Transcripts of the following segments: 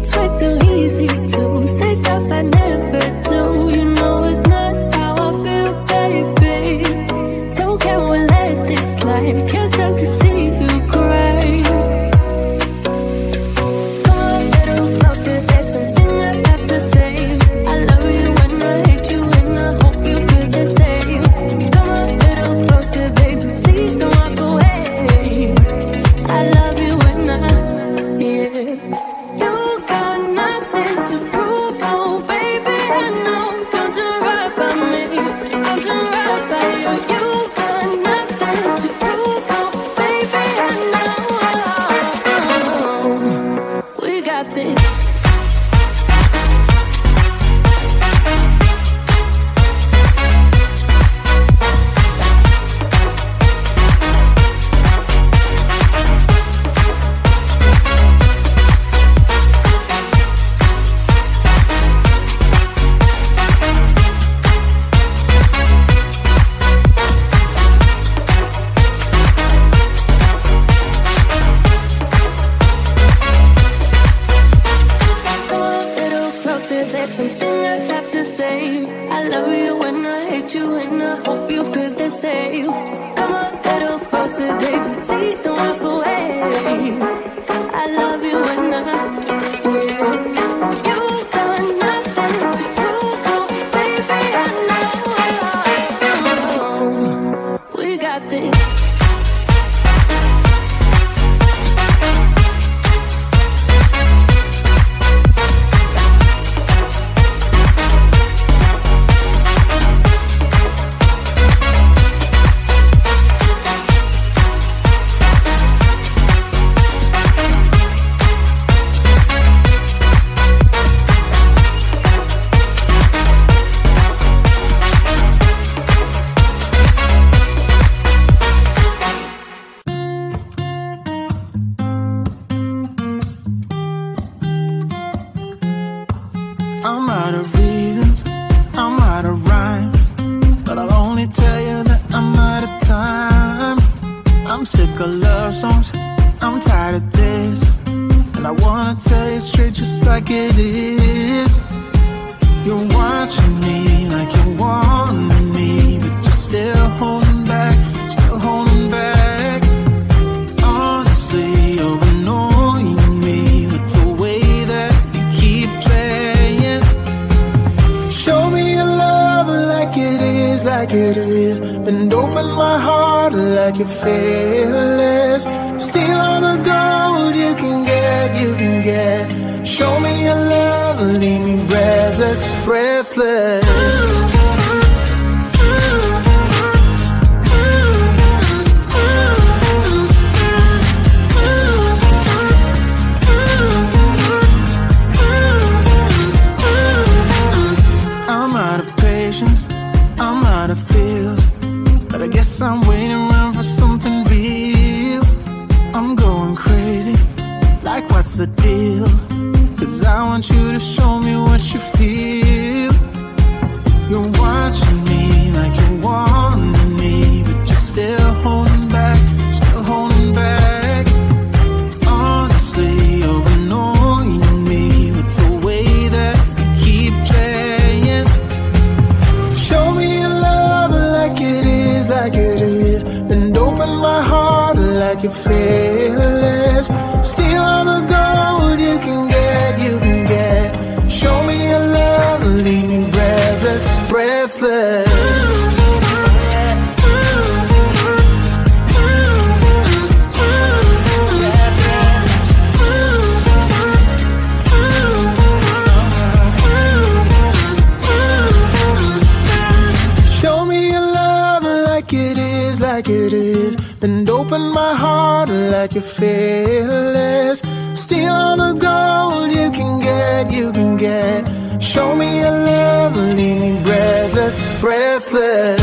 it's way too easy to say stuff I never do. You know it's not how I feel, baby. So can we let this slide? Can't stand to see you cry. Come a little closer, there's something I have to say. I love you and I hate you and I hope you feel the same. Come a little closer, baby, please don't walk away. I love you and yeah. You got nothing to prove, oh baby, I know. Don't do right by me, I'll do right by you. You got nothing to prove, oh baby, I know. We got this. There's something I have to say. I love you and I hate you and I hope you feel the same. Come a little closer, baby, please don't walk away. I love you and yeah. You got nothing to prove, oh baby, I know. We got this. I'm out of reasons, I'm out of rhyme, but I'll only tell you that I'm out of time. I'm sick of love songs, I'm tired of this, and I wanna tell you straight just like it is. You're watching me like you want me, but you're still holding back, still holding back. Honestly, you're annoying me with the way that you keep playing. Show me your love like it is, like it is. Bend open my heart like you're fearless. Steal all the gold you can get, you can get. Show me your love, leave me breathless, breathless. I'm out of patience, I'm out of feels, but I guess I'm waiting around for something real. I'm going crazy, like what's the deal? 'Cause I want you to show me what you feel. You're watching me like you want me, but you're still holding back, still holding back. Honestly, you're annoying me with the way that you keep playing. Show me your love like it is, like it is. Bend open my heart like you're fearless. Steal all the gold you can get, you can get. Show me your love, leave me breathless, breathless. Show me your love like it is, like it is. Bend open my heart like you're fearless. Steal all the gold you can get, you can get. Show me your love, leave me breathless, breathless.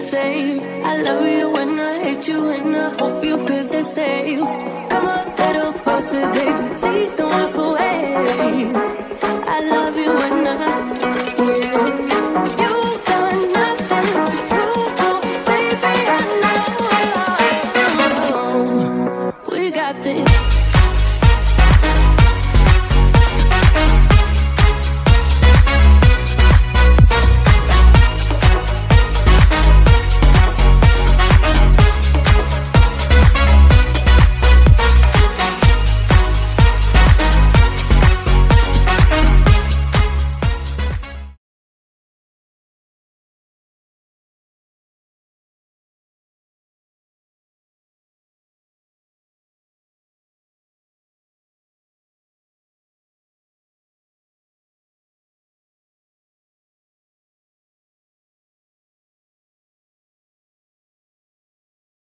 same. I love you when I hate you, and I hope you feel the same. Come a little closer, baby, please don't walk away.